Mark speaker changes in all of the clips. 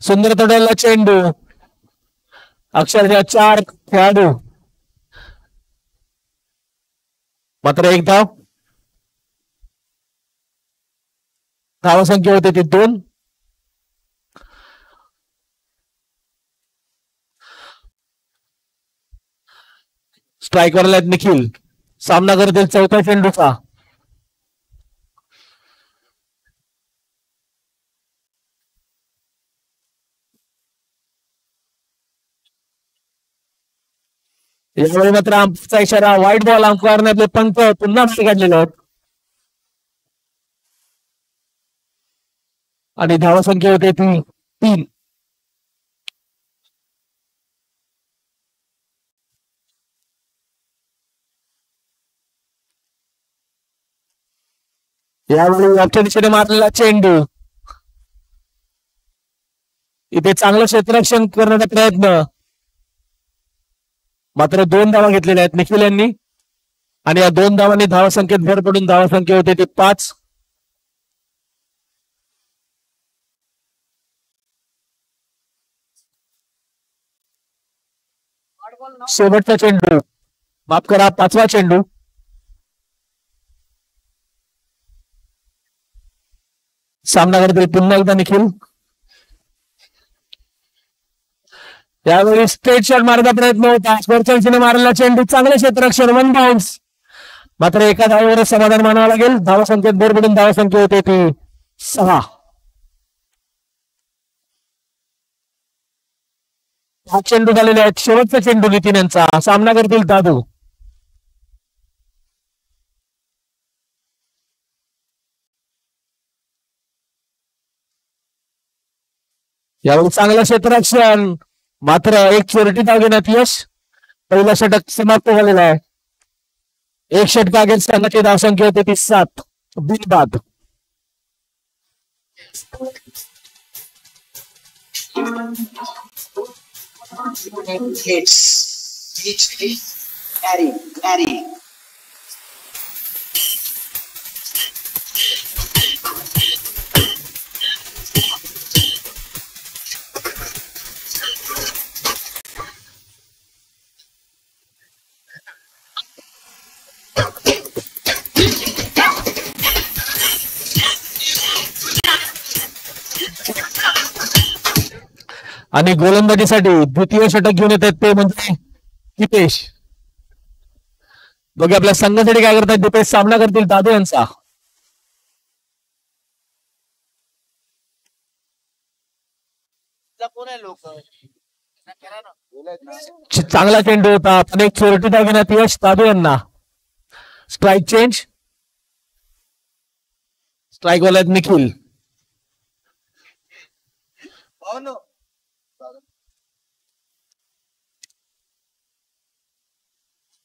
Speaker 1: सुंदर तोडलेला चेंडू. अक्षरशः 4 खेळाडू. मात्र एक धाव. धावसंख्या होते ती 2. स्ट्राईकवर आहेत निखिल. सामना करतील चौथ्या चेंडूचा. यावेळी मात्र आमचा इशारा वाईट बॉल. अंपायरने आपले पंख पुन्हा काढलेले आहेत आणि धावसंख्या होते ती 3. यावेळी ऑप्शन दिशेने मारलेला चेंडू. इथे चांगलं क्षेत्ररक्षण करण्याचा प्रयत्न. मात्र 2 धावा घेतलेल्या आहेत निखिल यांनी आणि या 2 धावांनी धावसंख्येत भर पडून धावसंख्या होते ती 5. शेवटचा चेंडू. माफ करा, 5वा चेंडू. सामना करतील पुन्हा एकदा निखिल. यावेळी स्ट्रेट शॉट मारण्याचा प्रयत्न होता. वरच्या दिशेने मारलेला चेंडू. चांगले क्षेत्ररक्षण. 1 बाउन्स. मात्र एका धावेवर समाधान मानावं लागेल. धावसंख्येत भर पडून धावसंख्या होते ती 6. 5 चेंडू झालेले आहेत. शेवटचा चेंडू नितीन यांचा. सामना करतील दादू. यावेळी चांगलं क्षेत्ररक्षण. मात्र एक चोरटी धाव घेण्यात यश. पहिला षटक समाप्त झालेला आहे. एक षटकागेर संघाची धावसंख्या होते ती 7 बिनबाद. आणि गोलंदाजीसाठी द्वितीय षटक घेऊन येतात ते म्हणजे दीपेश. बघा आपल्या संघासाठी काय करतात दीपेश. सामना करतील दादू यांचा. चांगला चेंडू होता पण एक चोरटी धाव घेण्यात यश दादू यांना. Strike change. स्ट्राईक वाला निखिल.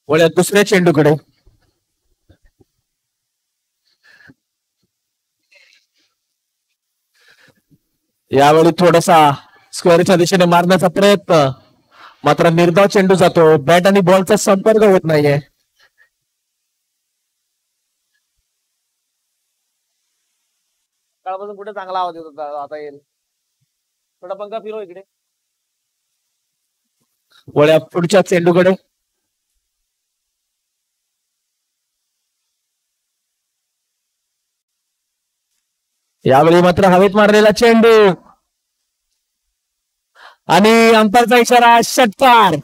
Speaker 1: वळ्यात दुसऱ्या चेंडूकडे. यावेळी थोडासा स्क्वेअरच्या दिशेने मारण्याचा प्रयत्न. मात्र निर्धाव चेंडू जातो. बॅट आणि बॉलचा संपर्क होत नाहीये. काळापासून कुठे चांगला आवाज येत होता. आता येईल. थोडा पंखा फिरव इकडे. वळ्या पुढच्या चेंडूकडे. यावेळी मात्र हवेत मारलेला चेंडू आणि अंपायरचा इशारा षटकार.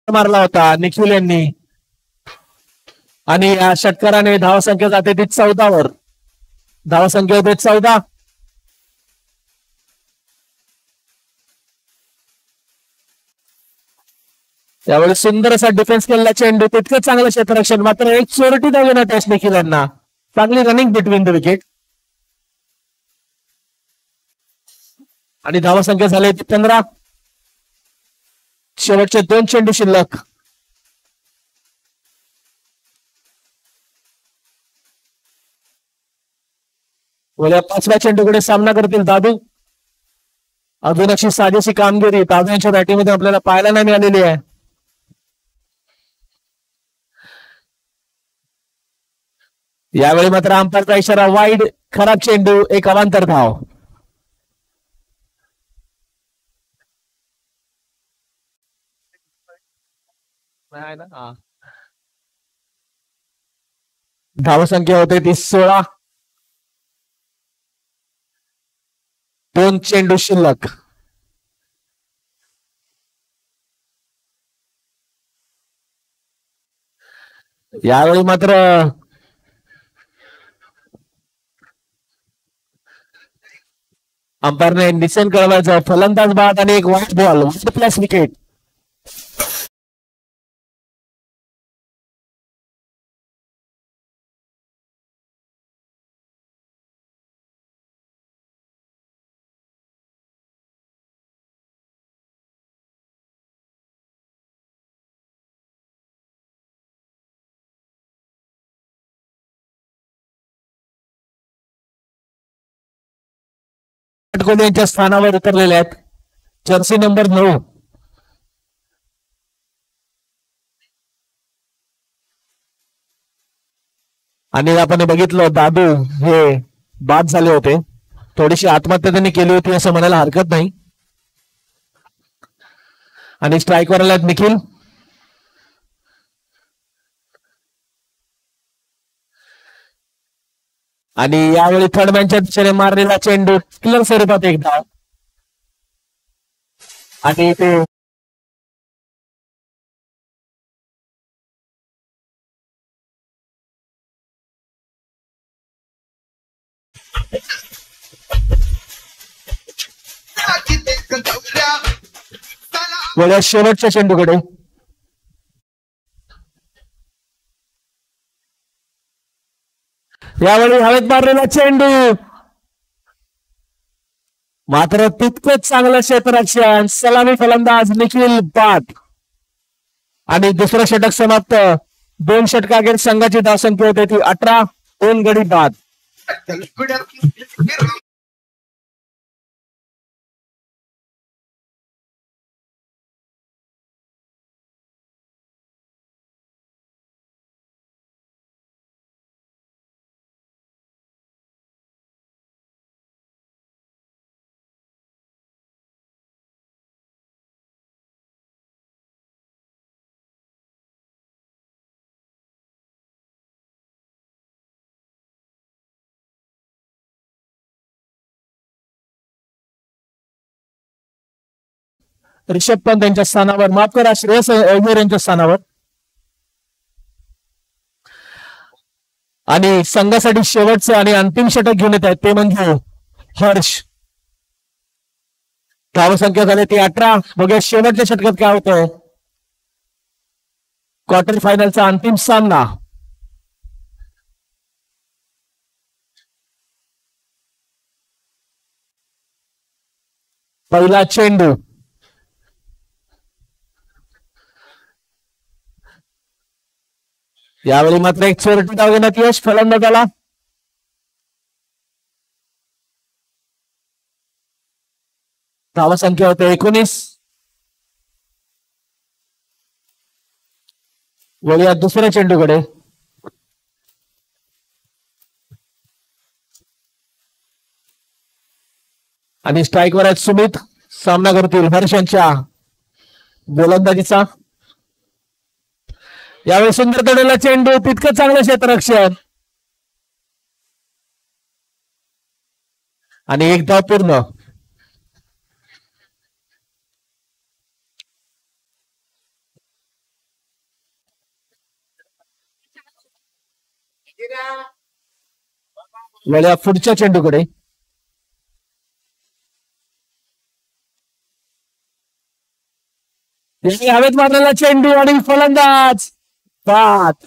Speaker 1: मारला होता निखिल यांनी आणि या षटकाराने धावसंख्या जाते ती 14 वर. धावसंख्या होते 14. त्यावेळी सुंदर असा डिफेन्स केलेला चेंडू. तितकं चांगलं क्षेत्ररक्षण. मात्र एक चोरटी धाव घेण्यात यश निखिल यांना. चांगली रनिंग बिटवीन द विकेट आणि धावसंख्या झाली ती 15. शेवटचे 2 चेंडू शिल्लक. वल्या 5व्या चेंडूकडे सामना करतील दादू. अजून अशी साजेशी कामगिरी दादू यांच्या बॅटिंगमध्ये आपल्याला पाहायला नाही मिळालेली आहे. यावेळी मात्र अंपायरचा इशारा वाईड, खराब चेंडू, एक अवांतर धाव. धावसंख्या होते ती 16. 2 चेंडू शिल्लक. यावेळी मात्र अंपायरने निशाण कळवायचं, फलंदाज बाद आणि एक white ball, white plus wicket. Kohli यांच्या स्थानावर उतरलेले आहेत. Jersey number 9. आणि आपण बघितलं दादू हे बाद झाले होते. थोडीशी आत्महत्या त्यांनी केली होती असं म्हणायला हरकत नाही. आणि स्ट्राईकवर आल्यात निखिल. आणि यावेळी थर्ड मॅनच्या दिशेने मारलेला चेंडू क्लिअर स्वरूपात एक धाव. आणि ते वळ्या शेवटच्या चेंडूकडे. यावेळी हवेत मारलेला चेंडू मात्र तितकंच चांगलं क्षेत्ररक्षण, सलामी फलंदाज निखिल बाद. आणि दुसरं षटक समाप्त. 2 षटकाखेर संघाची धावसंख्या होते ती 18. 2 गडी बाद. रिषभ पंत यांच्या स्थानावर, माफ करा, श्रेयस अय्यर यांच्या स्थानावर. आणि संघासाठी शेवटचं आणि अंतिम षटक घेऊन येत आहेत ते म्हणजे हर्ष. धावसंख्या झाली ती 18. बघूया शेवटच्या षटकात काय होतंय. क्वार्टर फायनलचा अंतिम सामना. पहिला चेंडू. यावेळी मात्र एक चोरटी धाव घेण्यात यश फलंदाजाला. धावसंख्या होते 19. वळूया दुसऱ्या चेंडूकडे. आणि स्ट्राईकवर आहेत सुमित. सामना करतील हर्ष यांच्या गोलंदाजीचा. यावेळी सुंदर तोडलेला चेंडू, तितकं चांगलं क्षेत्ररक्षण आणि एक धाव पूर्ण. वेळा पुढच्या चेंडूकडे. हवेत मारलेला चेंडू आणि फलंदाज बाद.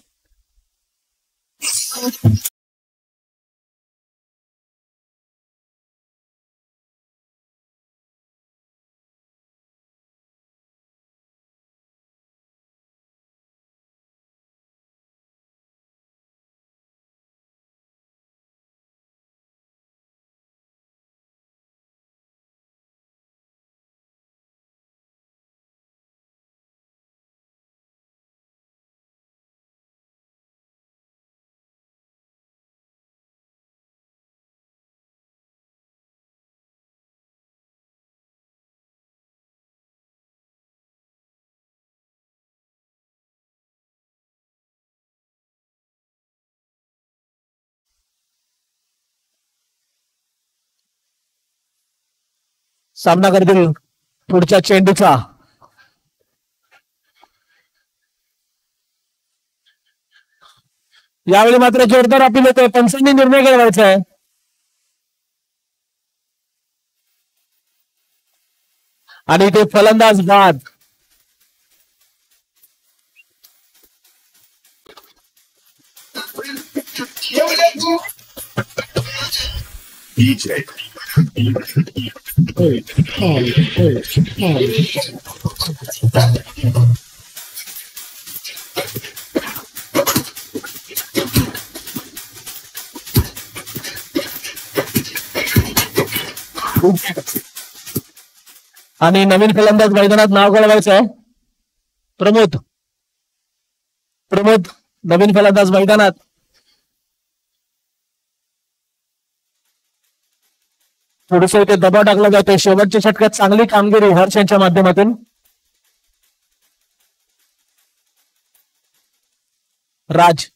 Speaker 1: सामना करतील पुढच्या चेंडूचा. यावेळी मात्र जोरदार अपील होते. पंचांनी निर्णय करायचा आहे. आणि ते फलंदाज बाद. आणि नवीन फलंदाज मैदानात नाव कळवायचं आहे. प्रमोद प्रमोद नवीन फलंदाज मैदानात. थोडस इथे दबाव टाकला जातोय. शेवटच्या षटकात चांगली कामगिरी हर्ष यांच्या माध्यमातून. राज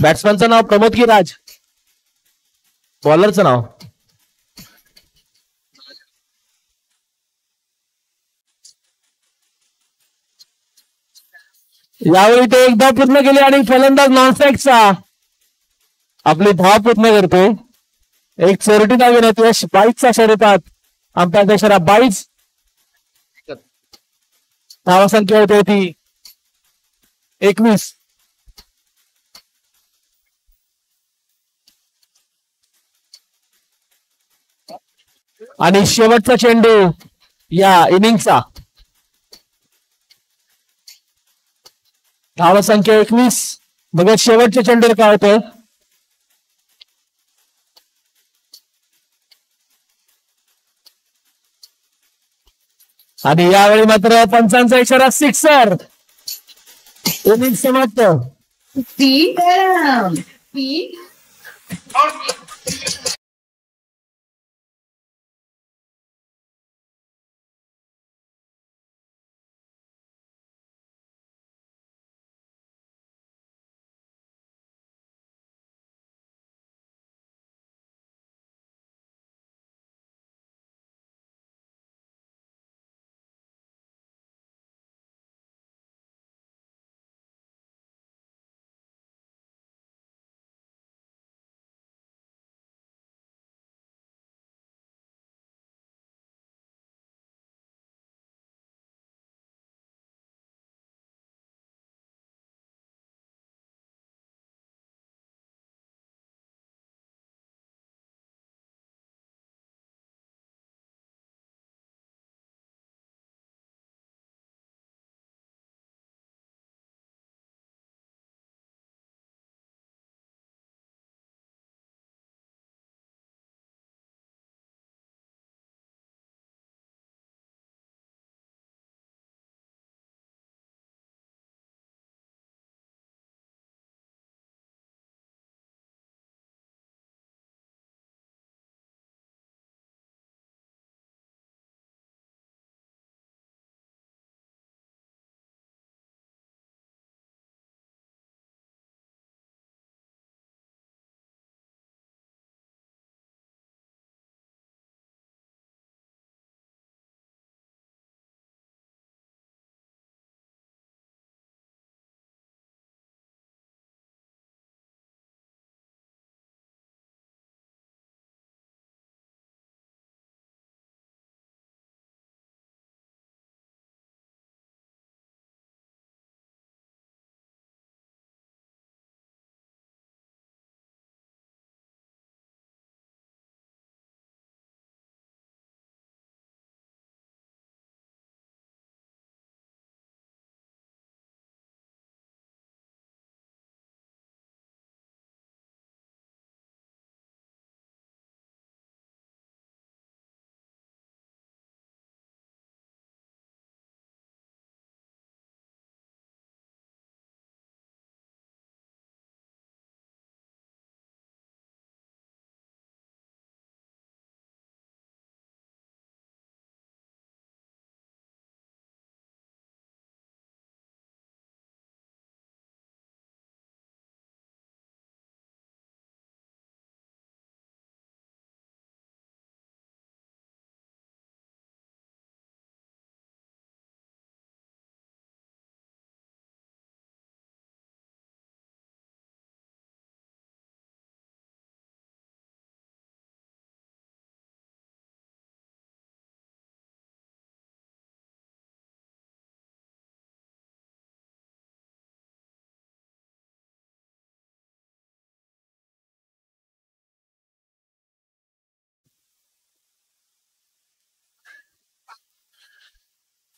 Speaker 1: बॅट्समॅनचं नाव प्रमोद की राज? बॉलरचं नाव यावेळी ते एक धाव पूर्ण केली आणि फलंदाज नॉनस्ट्राईकचा आपली धाव पूर्ण करते. एक चोरटी धाव घेण्यात यश. 22चा षटकात अंपायरचा इशारा 22. धावा संख्या होते ती 21. आणि शेवटचा चेंडू या इनिंगचा. धावा संख्या 21. बघा शेवटच्या चेंडूवर काय होतं. आणि यावेळी मात्र पंचांचा इशारा सिक्सर. इनिंग समाप्त.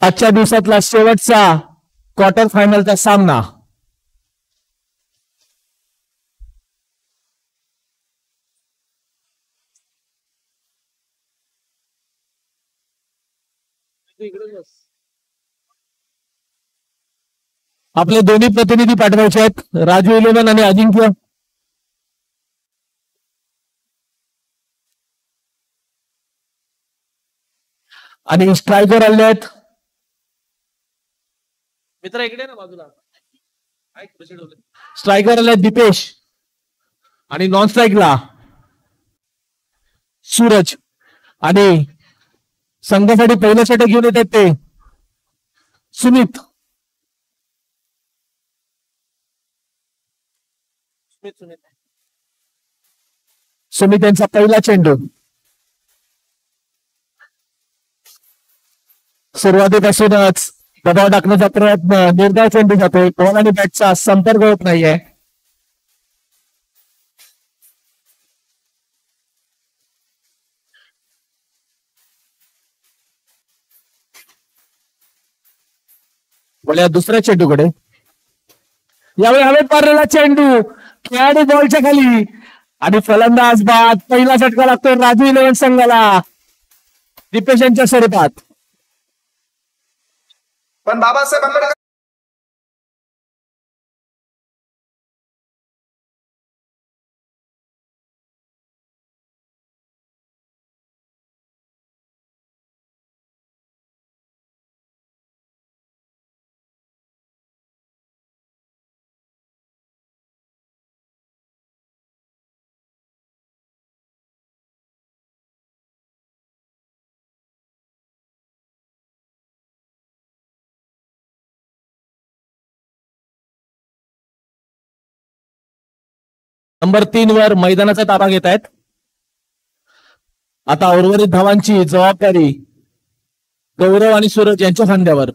Speaker 1: आजच्या दिवसातला शेवटचा क्वार्टर फायनलचा सामना. आपले दोन्ही प्रतिनिधी पाठवायचे आहेत, राजू इलेव्हन आणि अजिंक्य. आणि स्ट्रायकर आले आहेत. मित्र इकडे ना बाजूला. स्ट्रायकर आले दीपेश आणि नॉन स्ट्राईकला सूरज. आणि संघासाठी पहिलं षटक घेऊन येतात ते सुमित. सुमित यांचा पहिला चेंडू. सुरुवातीपासूनच दबाव टाकण्याचा प्रयत्न, निर्धाव चेंडू जातोय, बॉल आणि बॅटचा संपर्क होत नाहीये. बोल्या दुसऱ्या चेंडूकडे. यावेळी हवेत मारलेला चेंडू, खेळाडू बॉलच्या खाली आणि फलंदाज बाद. पहिला झटका लागतोय राजू इलेव्हन संघाला दीपेश यांच्या स्वरूपात.
Speaker 2: पण बाबासाहेब आंबेडकर
Speaker 1: नंबर 3 वर मैदानाचा ताबा घेत आहेत. आता उर्वरित धावांची जबाबदारी गौरव आणि सूरज यांच्या खांद्यावर.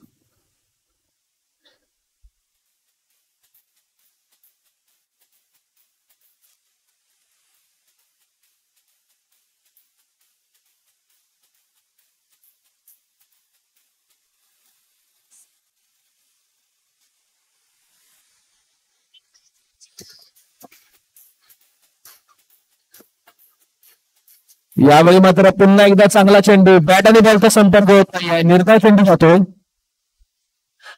Speaker 1: यावेळी मात्र पुन्हा एकदा चांगला चेंडू, बॅट आणि बॉलचा संपर्क होत नाहीये, निर्धाव चेंडू जातोय.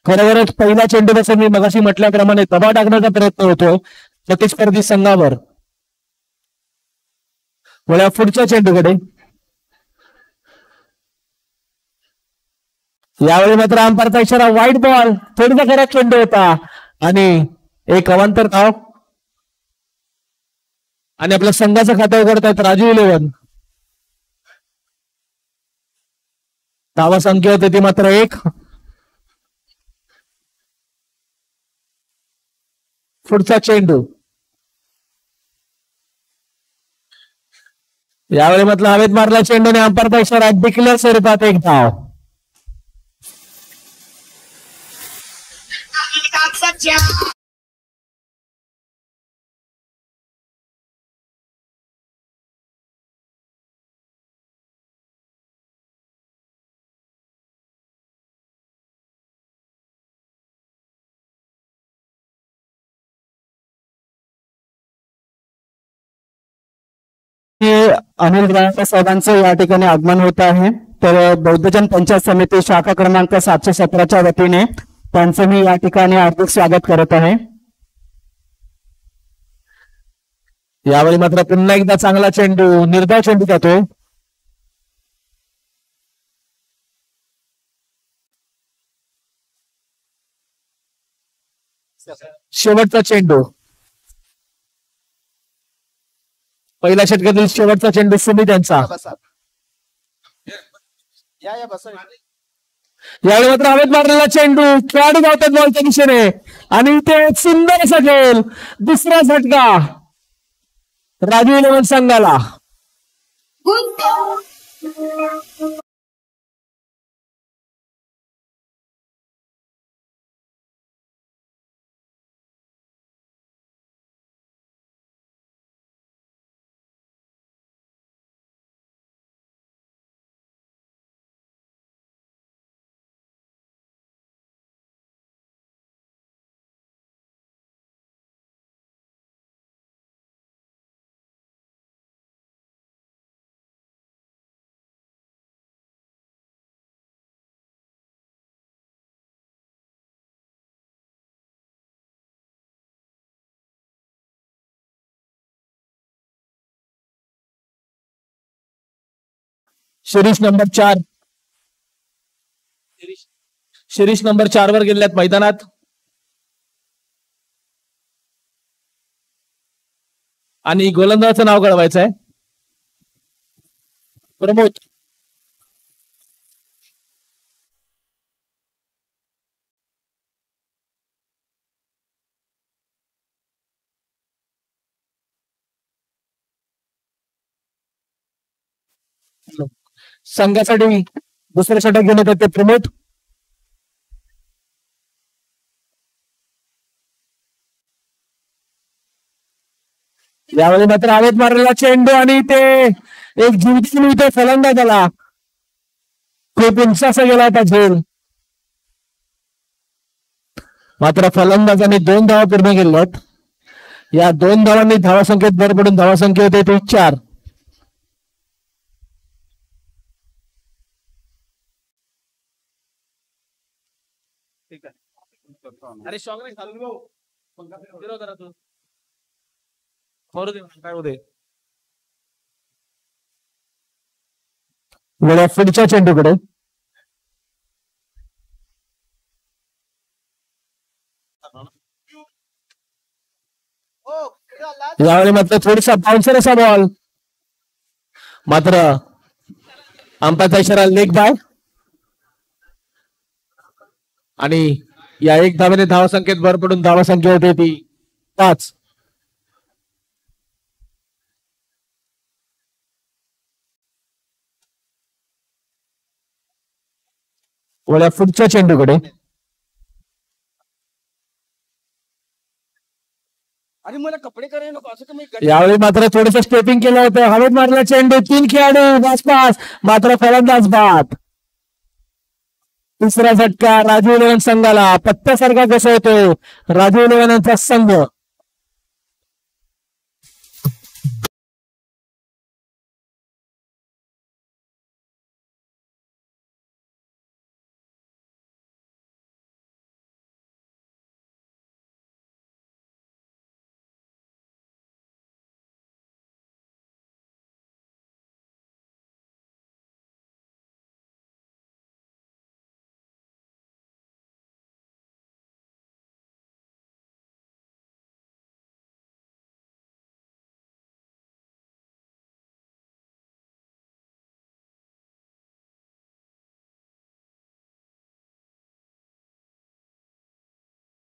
Speaker 1: खरोखरच पहिला चेंडू जसं मी मगाशी म्हटल्याप्रमाणे दबाव टाकण्याचा प्रयत्न होतो प्रतिस्पर्धी संघावर. वळ्या पुढच्या चेंडूकडे. यावेळी मात्र अंपायरचा इशारा, वाईट बॉल. थोडीसा खरा चेंडू होता आणि एक अवांतर धाव. आणि आपल्या संघाचं खातं उघडतायत राजू इलेव्हन. धावा संख्या होती ती मात्र 1. पुढचा चेंडू. यावेळी म्हटलं हवेत मारला चेंडूने अंपायरचा इशारा, डिक्लेअर स्वरूपात 1 धाव.
Speaker 3: अनिल राणा साहेबांचं या ठिकाणी आगमन होत आहे. तर बौद्धजन पंचायत समिती शाखा क्रमांक 717च्या वतीने त्यांचं मी या ठिकाणी हार्दिक स्वागत करत आहे.
Speaker 1: यावेळी मात्र पुन्हा एकदा चांगला चेंडू, निर्धाव चेंडू जातोय. शेवटचा चेंडू. पहिल्या षटकातील शेवटचा चेंडू सुमित यांचा. यावेळी मात्र हवेत मारलेला चेंडू, खेळाडू धावतात बॉलच्या दिशेने आणि ते एक सुंदर असा खेळ. दुसरा झटका राजू इलेव्हन संघाला. शिरीष नंबर 4. शिरीष नंबर 4 वर गेलेत मैदानात. आणि गोलंदाजाचं नाव कळवायचं आहे. प्रमोद. संघासाठी दुसऱ्या षटक घेऊन येतात ते प्रमोद. यावेळी मात्र हवेत मारलेला चेंडू आणि ते एक जिंकून मिळते फलंदाजाला. खूप उंच असा गेला होता झेल. मात्र फलंदाजाने 2 धावा पूर्ण केल्यात. या 2 धावांनी धावासंख्येत भर पडून धावासंख्या होते ती 4. अरे शॉक नाही चालू भाऊ. काय होते पुढच्या चेंडूकडे. यावेळी मात्र थोडीसा बाउन्सर असा बॉल. मात्र अंपायरचा इशारा लेग बाय. आणि या 1 धावेने धावासंख्येत भर पडून धावासंख्या होते ती 5. वळ्या पुढच्या चेंडूकडे.
Speaker 3: आणि मला कपडे करायला नको असं तुम्ही.
Speaker 1: यावेळी मात्र थोडस स्टेपिंग केलं होतं. हवेत मारला चेंडू. 3 खेळाडू आसपास. मात्र फलंदाज बाद. तिसरा झटका राजीव इलेव्हन संघाला. पत्त्यासारखा कसं होतोय राजीव इलेव्हनचा संघ.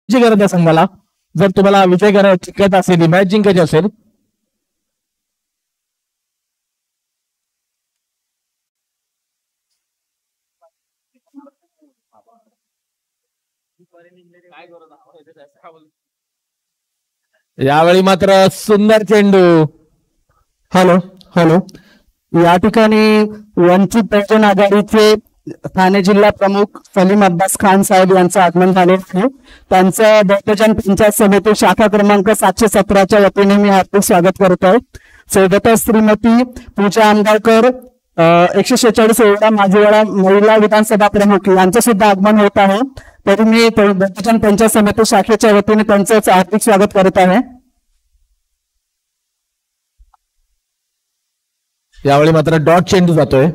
Speaker 1: गरज आहे संघाला. जर तुम्हाला विजय करायचा असेल, मॅच जिंकायची असेल, यावेळी मात्र सुंदर चेंडू.
Speaker 3: Hello hello. या ठिकाणी वंचित बहुजन आघाडीचे ठाणे जिल्हा प्रमुख सलीम अब्बास खान साहेब यांचं आगमन झाले आहे. त्यांचं बहुजन पंचायत समिती शाखा क्रमांक 717च्या वतीने मी हार्दिक स्वागत करत आहे. सोबतच श्रीमती पूजा आंबेडकर 146 एवढा माझीवाडा महिला विधानसभा प्रमुख यांचं सुद्धा आगमन होत आहे. तरी मी बहुजन पंचायत समिती शाखेच्या वतीने त्यांचं हार्दिक स्वागत करत आहे.
Speaker 1: यावेळी मात्र डॉट चेंडू जातोय.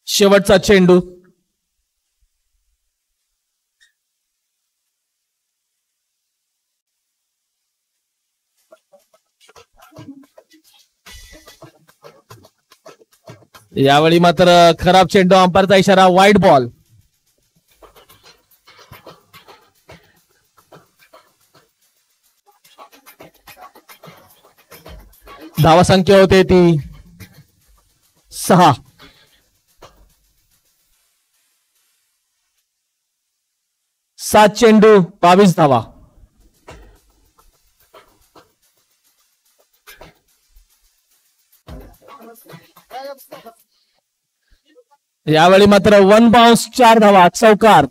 Speaker 1: शेवटचा चेंडू. यावेळी मात्र खराब चेंडू. अंपायरचा इशारा वाईड बॉल. धावा संख्या होते ती 6. 7 चेंडू 22 धावा. यावेळी मात्र 1 बाउन्स 4 धावा. चौकार.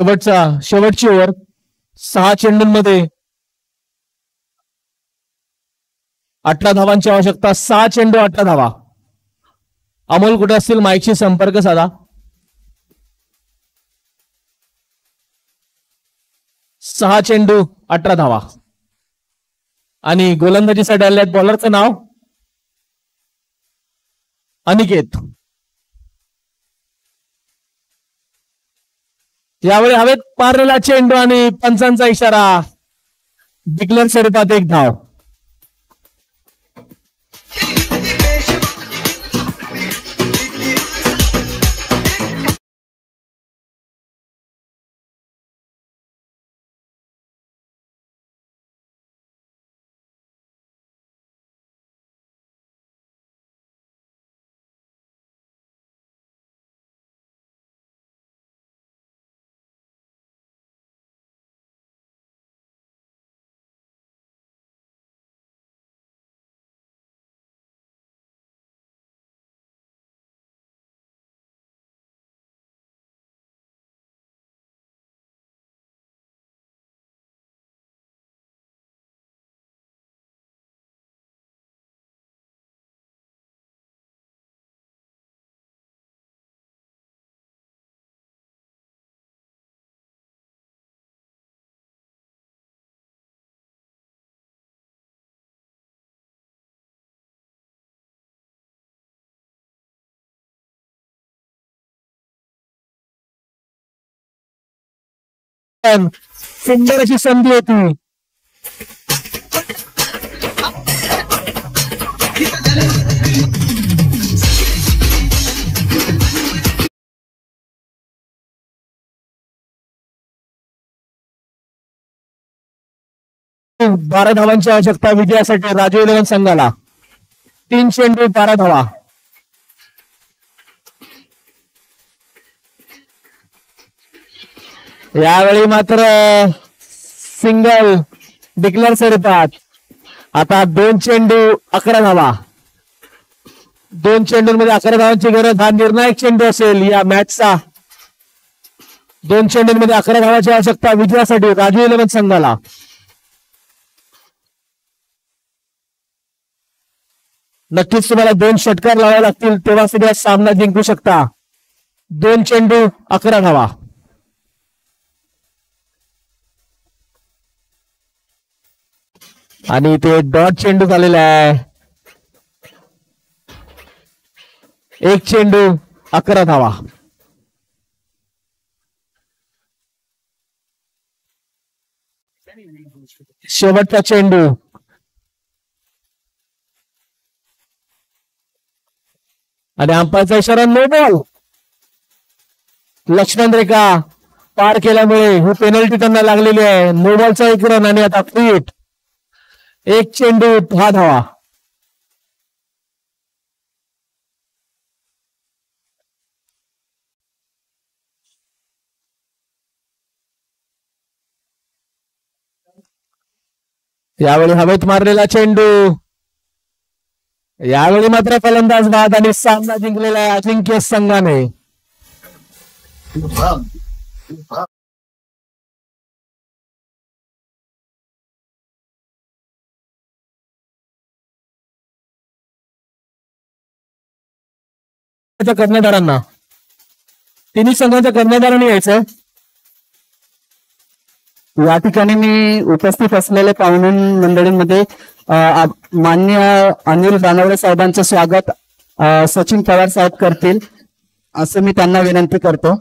Speaker 1: शेवटची ओव्हर 6 चेंडूंमध्ये 18 धावांची आवश्यकता. 6 चेंडू 18 धावा. अमोल कुठे असतील माईकशी संपर्क साधा. 6 चेंडू 18 धावा. आणि गोलंदाजीसाठी आले आहेत बॉलरचं नाव अनिकेत. यावेळी हवेत मारलेला चेंडू आणि पंचांचा इशारा. डिक्लेअर स्वरूपात 1 धाव. सुंदर अशी संधी होती. बारा धावांची आवश्यकता विजयासाठी राजू 11 संघाला. 3 चेंडू 12 धावा. यावेळी मात्र सिंगल डिक्लेअर स्वरूपात. आता 2 चेंडू 11 धावा. 2 चेंडूंमध्ये 11 धावांची गरज. हा निर्णायक चेंडू असेल या मॅचचा. 2 चेंडूंमध्ये 11 धावांची आवश्यकता विजयासाठी राजू 11 संघाला. नक्कीच तुम्हाला 2 षटकार लावावे लागतील तेव्हा सुद्धा सामना जिंकू शकता. 2 चेंडू 11 धावा. आणि ते डॉट चेंडू झालेला आहे. 1 चेंडू 11 धावा. शेवटचा चेंडू. आणि अंपायरचा इशारा नो बॉल. लक्ष्मण रेखा पार केल्यामुळे ही पेनल्टी त्यांना लागलेली आहे. नो बॉलचा 1 रन आणि आता फ्री हिट. 1 चेंडू 6 धावा. यावेळी हवेत मारलेला चेंडू. यावेळी मात्र फलंदाज बाद आणि सामना जिंकलेला आहे अजिंक्य संघाने. कर्णधारांना तिन्ही संघाच्या कर्णधारांनी यायचं.
Speaker 3: या ठिकाणी मी उपस्थित असलेल्या पाहुणे मंडळींमध्ये माननीय अनिल दानवडे साहेबांचं स्वागत सचिन पवार साहेब करतील असं मी त्यांना विनंती करतो.